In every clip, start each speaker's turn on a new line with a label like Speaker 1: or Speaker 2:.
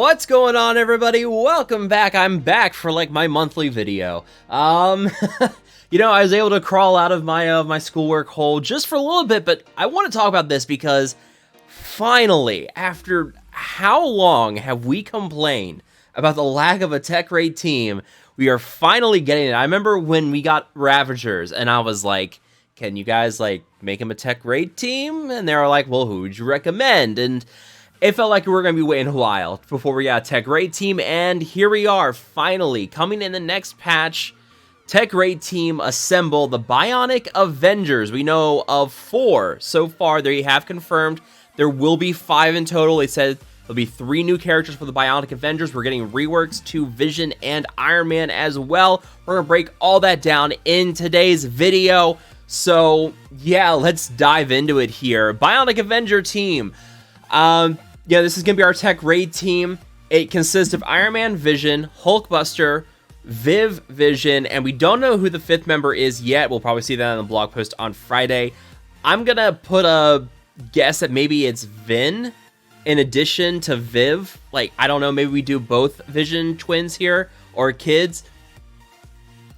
Speaker 1: What's going on, everybody? Welcome back. I'm back for like my monthly video. You know, I was able to crawl out of my schoolwork hole just for a little bit, but I want to talk about this because finally, after how long have we complained about the lack of a tech raid team, we are finally getting it. I remember when we got Ravagers and I was like, can you guys like make him a tech raid team? And they were like, well, who would you recommend? And it felt like we were going to be waiting a while before we got a tech raid team, and here we are, finally, coming in the next patch. Tech raid team assemble the Bionic Avengers. We know of 4 so far. They have confirmed there will be 5 in total. They said there'll be 3 new characters for the Bionic Avengers. We're getting reworks to Vision and Iron Man as well. We're going to break all that down in today's video. So, yeah, let's dive into it here. Bionic Avenger team. Yeah, this is going to be our tech raid team. It consists of Iron Man, Vision, Hulkbuster, Vision, and we don't know who the 5th member is yet. We'll probably see that in the blog post on Friday. I'm going to put a guess that maybe it's Vin in addition to Viv. Like, I don't know, maybe we do both Vision twins here or kids.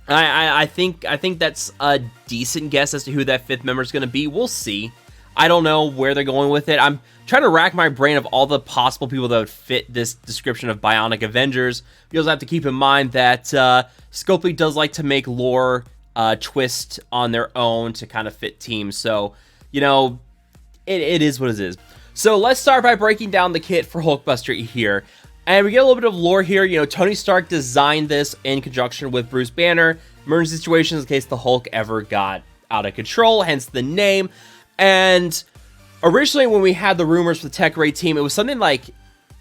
Speaker 1: I think that's a decent guess as to who that 5th member is going to be. We'll see. I don't know where they're going with it. I'm trying to rack my brain of all the possible people that would fit this description of Bionic Avengers. You also have to keep in mind that Scopely does like to make lore twist on their own to kind of fit teams. So, you know, it is what it is. So let's start by breaking down the kit for Hulkbuster here. And we get a little bit of lore here. You know, Tony Stark designed this in conjunction with Bruce Banner. Emergency situations in case the Hulk ever got out of control, hence the name. And originally when we had the rumors for the tech raid team, it was something like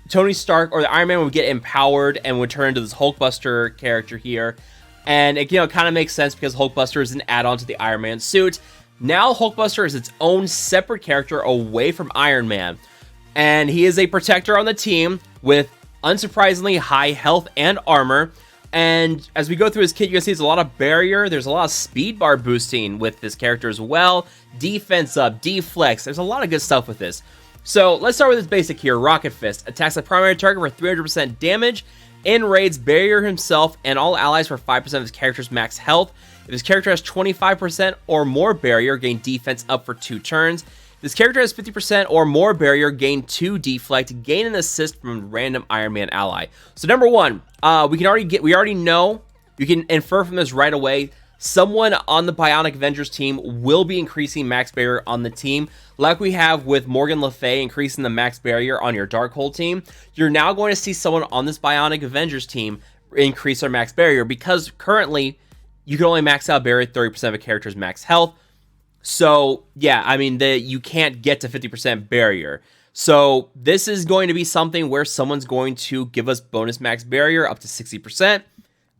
Speaker 1: Tony Stark or the Iron Man would get empowered and would turn into this Hulkbuster character here. And it, you know, kind of makes sense because Hulkbuster is an add-on to the Iron Man suit. Now Hulkbuster is its own separate character away from Iron Man. And he is a protector on the team with unsurprisingly high health and armor. And as we go through his kit, you can see there's a lot of barrier. There's a lot of speed bar boosting with this character as well. Defense up, deflex. There's a lot of good stuff with this. So let's start with this basic here. Rocket Fist. Attacks the primary target for 300% damage. In raids, barrier himself and all allies for 5% of his character's max health. If his character has 25% or more barrier, gain defense up for 2 turns. If this character has 50% or more barrier, gain 2 deflect, gain an assist from a random Iron Man ally. So number 1, we already know, you can infer from this right away, someone on the Bionic Avengers team will be increasing max barrier on the team. Like we have with Morgan Le Fay increasing the max barrier on your Darkhold team, you're now going to see someone on this Bionic Avengers team increase their max barrier, because currently you can only max out barrier 30% of a character's max health. So yeah, I mean, you can't get to 50% barrier. So this is going to be something where someone's going to give us bonus max barrier up to 60%.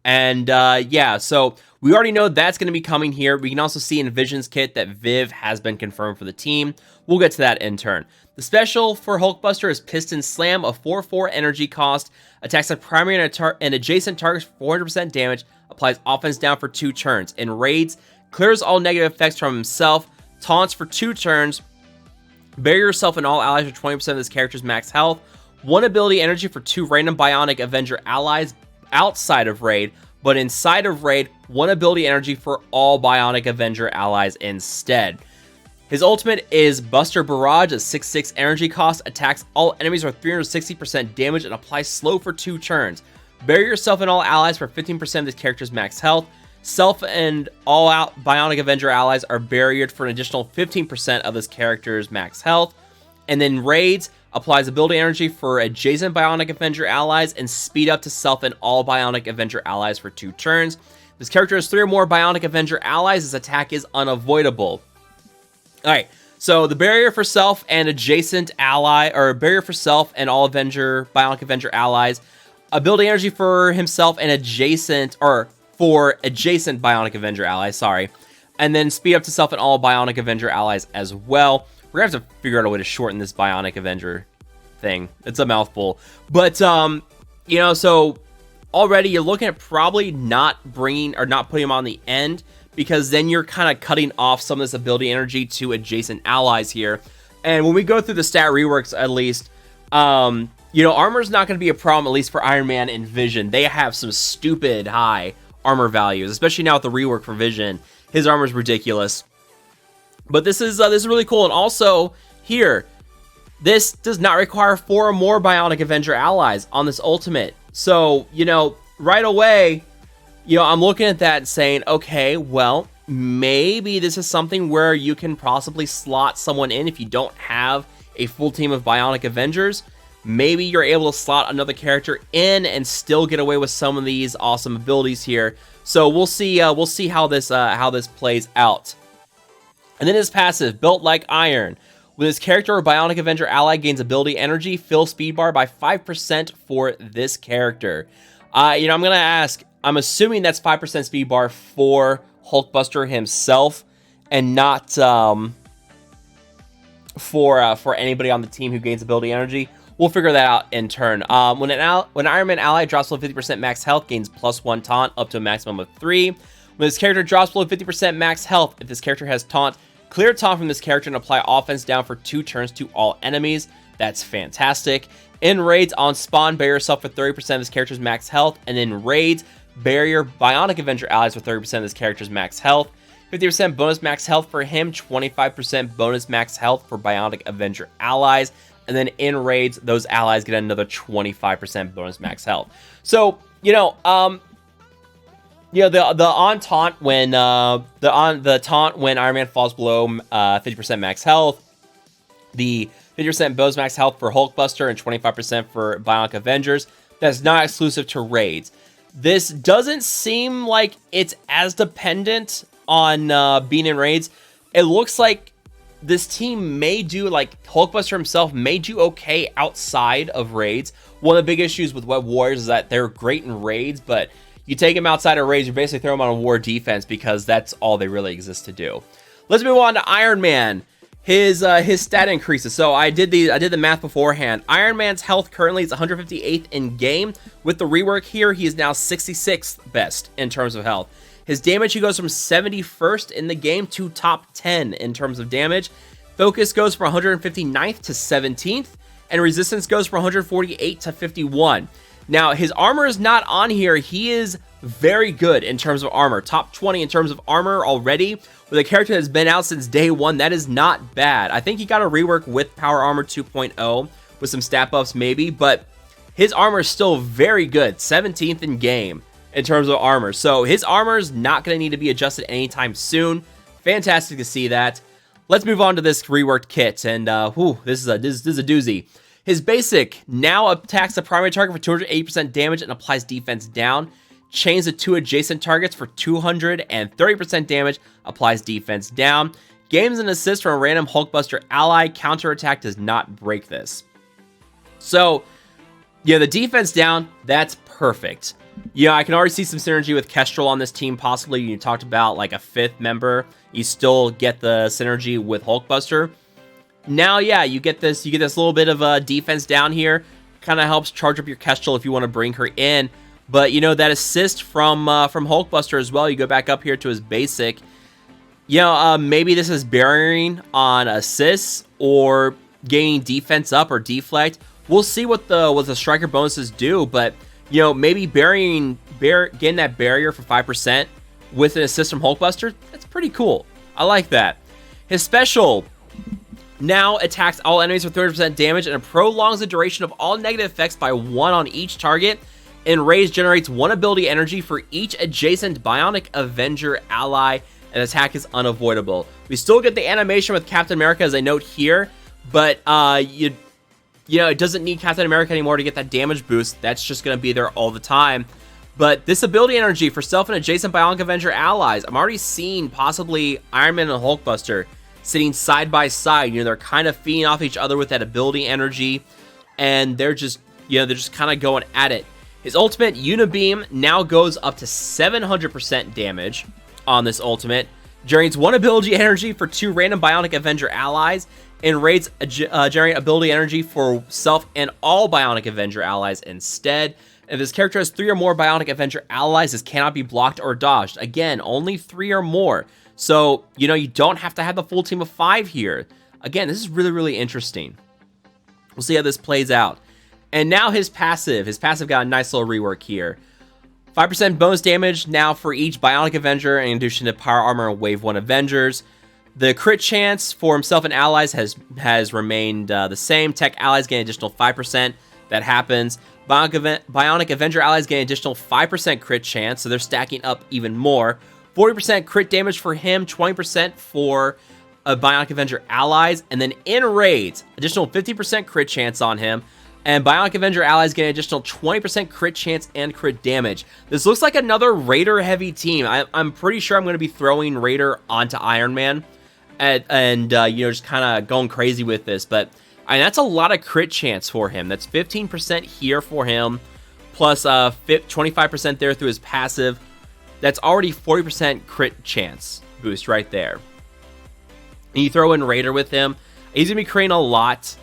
Speaker 1: And yeah, so we already know that's going to be coming here. We can also see in Vision's kit that Viv has been confirmed for the team. We'll get to that in turn. The special for Hulkbuster is Piston Slam, a 4/4 energy cost. Attacks a primary and adjacent targets for 400% damage. Applies offense down for 2 turns. In raids, clears all negative effects from himself. Taunts for 2 turns. Barrier yourself and all allies for 20% of this character's max health. 1 ability energy for 2 random Bionic Avenger allies outside of raid, but inside of raid, 1 ability energy for all Bionic Avenger allies instead. His ultimate is Buster Barrage, a 6/6 energy cost, attacks all enemies for 360% damage and applies slow for 2 turns. Barrier yourself and all allies for 15% of this character's max health. Self and all out Bionic Avenger allies are barriered for an additional 15% of this character's max health. And then raids, applies ability energy for adjacent Bionic Avenger allies and speed up to self and all Bionic Avenger allies for 2 turns. This character has 3 or more Bionic Avenger allies. His attack is unavoidable. Alright, so the barrier for self and adjacent ally, or barrier for self and all Bionic Avenger allies. Ability energy for himself and adjacent, or for adjacent Bionic Avenger allies, sorry. And then speed up to self and all Bionic Avenger allies as well. We're going to have to figure out a way to shorten this Bionic Avenger thing. It's a mouthful. But, you know, so already you're looking at probably not bringing, or not putting him on the end, because then you're kind of cutting off some of this ability energy to adjacent allies here. And when we go through the stat reworks, at least, you know, armor's not going to be a problem, at least for Iron Man and Vision. They have some stupid high armor values, especially now with the rework for Vision. His armor's ridiculous. But this is really cool. And also, here, this does not require 4 or more Bionic Avenger allies on this ultimate. So, you know, right away, you know, I'm looking at that and saying, okay, well, maybe this is something where you can possibly slot someone in if you don't have a full team of Bionic Avengers. Maybe you're able to slot another character in and still get away with some of these awesome abilities here. So we'll see how this plays out. And then his passive, Built Like Iron. When his character or Bionic Avenger ally gains ability energy, fill speed bar by 5% for this character. You know, I'm gonna ask. I'm assuming that's 5% speed bar for Hulkbuster himself, and not for anybody on the team who gains ability energy. We'll figure that out in turn. When Iron Man ally drops below 50% max health, gains +1 taunt up to a maximum of 3. When this character drops below 50% max health, if this character has taunt, clear taunt from this character and apply offense down for 2 turns to all enemies. That's fantastic. In raids on spawn, bury yourself for 30% of this character's max health, and in raids, bury your Bionic Avenger allies for 30% of this character's max health. 50% bonus max health for him, 25% bonus max health for Bionic Avenger allies, and then in raids, those allies get another 25% bonus max health. So, you know, the on taunt when the taunt when Iron Man falls below 50% max health, the 50% bonus max health for Hulkbuster and 25% for Bionic Avengers. That's not exclusive to raids. This doesn't seem like it's as dependent on being in raids. It looks like this team may do, like, Hulkbuster himself may do okay outside of raids. One of the big issues with Web Warriors is that they're great in raids, but you take them outside of raids, you basically throw them on a war defense because that's all they really exist to do. Let's move on to Iron Man. His stat increases. So I did the math beforehand. Iron Man's health currently is 158th in game. With the rework here, he is now 66th best in terms of health. His damage, he goes from 71st in the game to top 10 in terms of damage. Focus goes from 159th to 17th, and resistance goes from 148 to 51. Now, his armor is not on here. He is very good in terms of armor. Top 20 in terms of armor already. With a character that's been out since day 1, that is not bad. I think he got a rework with Power Armor 2.0 with some stat buffs maybe, but his armor is still very good. 17th in game in terms of armor. So his armor is not going to need to be adjusted anytime soon. Fantastic to see that. Let's move on to this reworked kit, and this is a doozy. His basic now attacks the primary target for 280% damage and applies defense down. Chains the 2 adjacent targets for 230% damage, applies defense down. Gains an assist from a random Hulkbuster ally. Counterattack does not break this. So, yeah, the defense down, that's perfect. Yeah, I can already see some synergy with Kestrel on this team, possibly. You talked about like a 5th member. You still get the synergy with Hulkbuster. Now, yeah, you get this little bit of a defense down here. Kind of helps charge up your Kestrel if you want to bring her in. But, you know, that assist from Hulkbuster as well. You go back up here to his basic. You know, maybe this is burying on assists or gaining defense up or deflect. We'll see what the striker bonuses do. But, you know, maybe getting that barrier for 5% with an assist from Hulkbuster, that's pretty cool. I like that. His special now attacks all enemies with 30% damage and it prolongs the duration of all negative effects by 1 on each target. And Raise generates 1 ability energy for each adjacent Bionic Avenger ally, and attack is unavoidable. We still get the animation with Captain America as a note here, but you know, it doesn't need Captain America anymore to get that damage boost. That's just going to be there all the time. But this ability energy for self and adjacent Bionic Avenger allies, I'm already seeing possibly Iron Man and Hulkbuster sitting side by side. You know, they're kind of feeding off each other with that ability energy, and they're just kind of going at it. His ultimate, Unibeam, now goes up to 700% damage on this ultimate. Generates 1 ability energy for 2 random Bionic Avenger allies, and raids generate ability energy for self and all Bionic Avenger allies instead. And if this character has 3 or more Bionic Avenger allies, this cannot be blocked or dodged. Again, only 3 or more. So, you know, you don't have to have the full team of 5 here. Again, this is really, really interesting. We'll see how this plays out. And now his passive got a nice little rework here. 5% bonus damage now for each Bionic Avenger in addition to Power Armor and Wave 1 Avengers. The crit chance for himself and allies has remained the same. Tech allies gain additional 5%. That happens. Bionic Avenger allies gain additional 5% crit chance, so they're stacking up even more. 40% crit damage for him, 20% for Bionic Avenger allies, and then in raids, additional 50% crit chance on him. And Bionic Avenger allies get an additional 20% crit chance and crit damage. This looks like another Raider-heavy team. I'm pretty sure I'm going to be throwing Raider onto Iron Man and you know, just kind of going crazy with this. But that's a lot of crit chance for him. That's 15% here for him, plus 25% there through his passive. That's already 40% crit chance boost right there. And you throw in Raider with him. He's going to be creating a lot.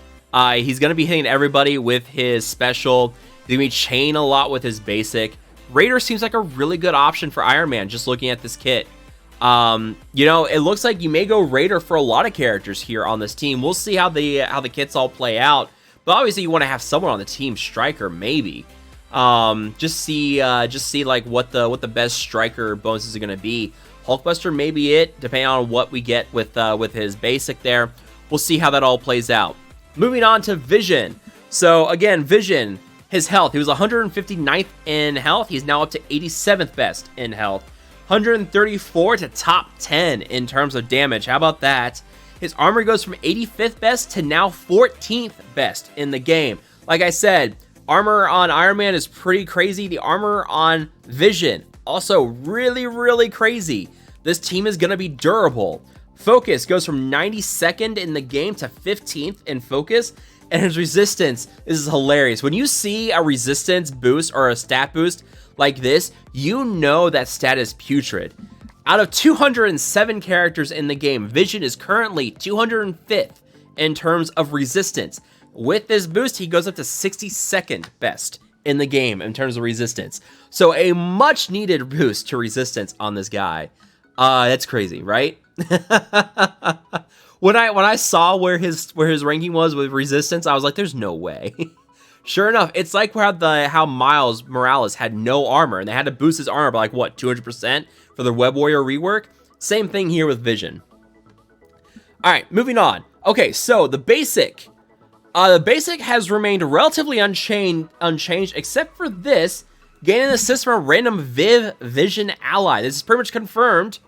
Speaker 1: He's going to be hitting everybody with his special. He's going to be chaining a lot with his basic. Raider seems like a really good option for Iron Man, just looking at this kit. You know, it looks like you may go Raider for a lot of characters here on this team. We'll see how the kits all play out. But obviously you want to have someone on the team, Striker maybe. Just see like what the best Striker bonuses are going to be. Hulkbuster may be it, depending on what we get with his basic there. We'll see how that all plays out. Moving on to Vision. So again, Vision, his health, he was 159th in health. He's now up to 87th best in health. 134 to top 10 in terms of damage. How about that? His armor goes from 85th best to now 14th best in the game. Like I said, armor on Iron Man is pretty crazy. The armor on Vision, also really, really crazy. This team is going to be durable. Focus goes from 92nd in the game to 15th in focus, and his resistance, this is hilarious. When you see a resistance boost or a stat boost like this, you know that stat is putrid. Out of 207 characters in the game, Vision is currently 205th in terms of resistance. With this boost, he goes up to 62nd best in the game in terms of resistance. So a much needed boost to resistance on this guy. That's crazy, right? When I saw where his ranking was with resistance, I was like, there's no way. Sure enough, it's like how Miles Morales had no armor, and they had to boost his armor by like, what, 200% for the Web Warrior rework? Same thing here with Vision. Alright, moving on. Okay, so the basic. The basic has remained relatively unchanged, except for this, gaining assist from a random Vision ally. This is pretty much confirmed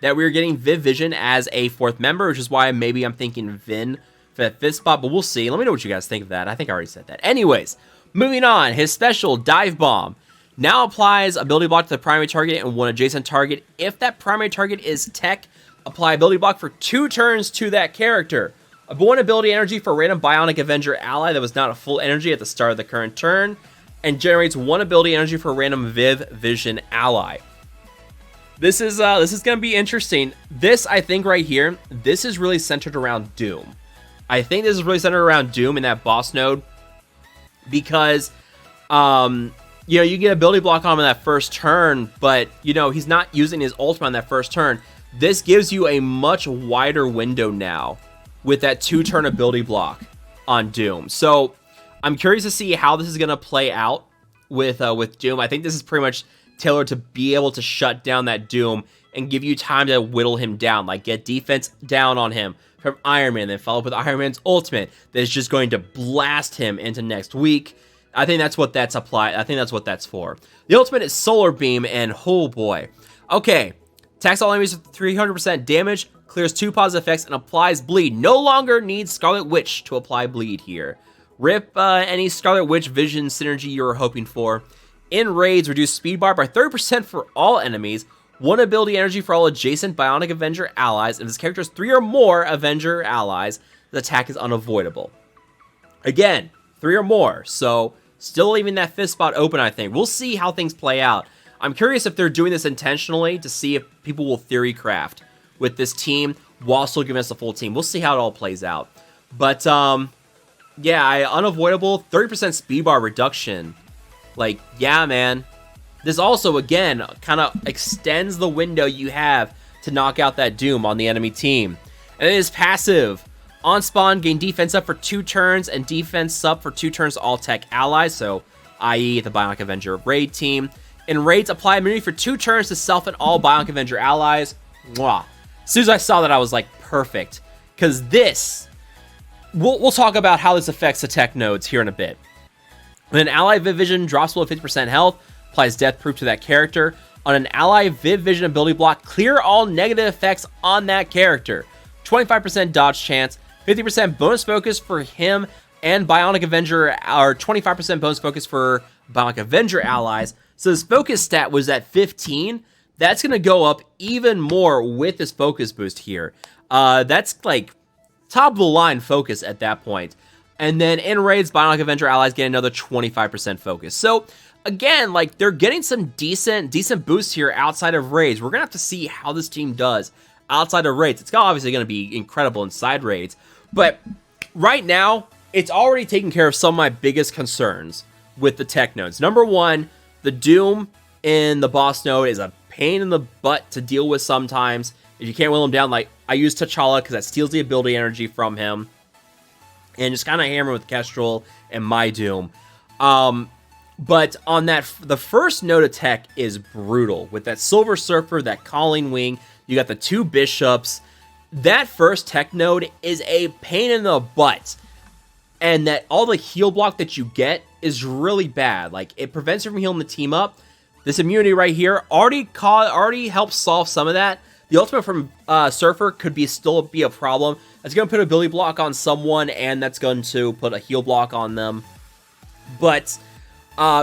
Speaker 1: that we're getting Vision as a 4th member, which is why maybe I'm thinking Vin for that 5th spot, but we'll see. Let me know what you guys think of that. I think I already said that. Anyways, moving on. His special, Dive Bomb, now applies ability block to the primary target and one adjacent target. If that primary target is tech, apply ability block for 2 turns to that character. A 1 ability energy for a random Bionic Avenger ally that was not a full energy at the start of the current turn, and generates 1 ability energy for a random Vision ally. This is going to be interesting. This, I think right here, this is really centered around Doom. I think this is really centered around Doom in that boss node because, you know, you get ability block on him in that first turn, but, you know, he's not using his ultimate on that first turn. This gives you a much wider window now with that 2-turn ability block on Doom. So I'm curious to see how this is going to play out with Doom. I think this is pretty much tailored to be able to shut down that Doom and give you time to whittle him down, like get defense down on him from Iron Man, then follow up with Iron Man's ultimate that's just going to blast him into next week. I think that's what that's applied. I think that's what that's for. The ultimate is Solar Beam, and oh boy. Okay, attacks all enemies with 300% damage, clears 2 positive effects, and applies bleed. No longer needs Scarlet Witch to apply bleed here. Rip any Scarlet Witch Vision synergy you were hoping for. In raids, reduce speed bar by 30% for all enemies, 1 ability energy for all adjacent Bionic Avenger allies, and if this character has 3 or more Avenger allies, the attack is unavoidable. Again, 3 or more, so still leaving that 5th spot open, I think. We'll see how things play out. I'm curious if they're doing this intentionally to see if people will theory craft with this team while still giving us a full team. We'll see how it all plays out. But, yeah, unavoidable, 30% speed bar reduction. Like, yeah, man. This also, again, kind of extends the window you have to knock out that Doom on the enemy team. And it is passive. On spawn, gain defense up for 2 turns and defense up for 2 turns to all tech allies, so i.e. the Bionic Avenger raid team. In raids, apply immunity for 2 turns to self and all Bionic Avenger allies. Mwah. As soon as I saw that, I was like, perfect. Because this, we'll talk about how this affects the tech nodes here in a bit. When an ally Viv Vision drops below 50% health, applies death proof to that character. On an ally Viv Vision ability block, clear all negative effects on that character. 25% dodge chance, 50% bonus focus for him and Bionic Avenger, or 25% bonus focus for Bionic Avenger allies. So this focus stat was at 15. That's going to go up even more with this focus boost here. That's like top of the line focus at that point. And then in raids, Bionic Avenger allies get another 25% focus. So again, like they're getting some decent boosts here outside of raids. We're going to have to see how this team does outside of raids. It's obviously going to be incredible inside raids. But right now, it's already taken care of some of my biggest concerns with the tech nodes. Number one, the Doom in the boss node is a pain in the butt to deal with sometimes. If you can't will him down, like I use T'Challa because that steals the ability energy from him. And just kind of hammer with Kestrel and my Doom. But on that, the first node of tech is brutal. With that Silver Surfer, that Calling Wing, you got the 2 Bishops. That first tech node is a pain in the butt. And that all the heal block that you get is really bad. Like, it prevents you from healing the team up. This immunity right here already helps solve some of that. The ultimate from Surfer could still be a problem. It's going to put a ability block on someone, and that's going to put a heal block on them. But,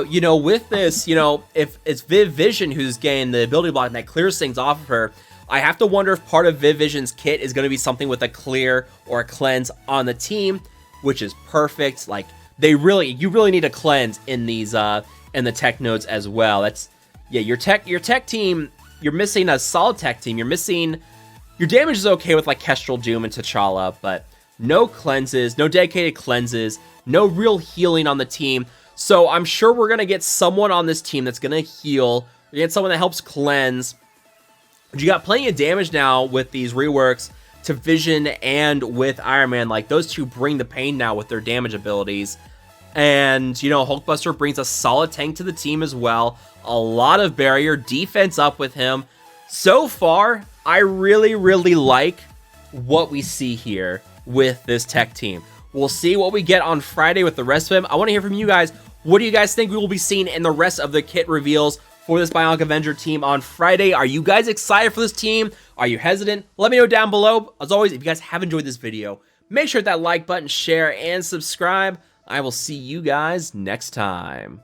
Speaker 1: you know, with this, you know, if it's Viv Vision who's getting the ability block and that clears things off of her, I have to wonder if part of Viv Vision's kit is going to be something with a clear or a cleanse on the team, which is perfect. Like, you really need a cleanse in these, in the tech nodes as well. That's, yeah, your tech team, you're missing a solid tech team. Your damage is okay with like Kestrel, Doom, and T'Challa, but no cleanses, no dedicated cleanses, no real healing on the team. So I'm sure we're going to get someone on this team that's going to heal. We get someone that helps cleanse. But you got plenty of damage now with these reworks to Vision and with Iron Man. Like, those two bring the pain now with their damage abilities. And, you know, Hulkbuster brings a solid tank to the team as well. A lot of barrier defense up with him. So far, I really, really like what we see here with this tech team. We'll see what we get on Friday with the rest of them. I want to hear from you guys. What do you guys think we will be seeing in the rest of the kit reveals for this Bionic Avenger team on Friday? Are you guys excited for this team? Are you hesitant? Let me know down below. As always, if you guys have enjoyed this video, make sure to hit that like button, share, and subscribe. I will see you guys next time.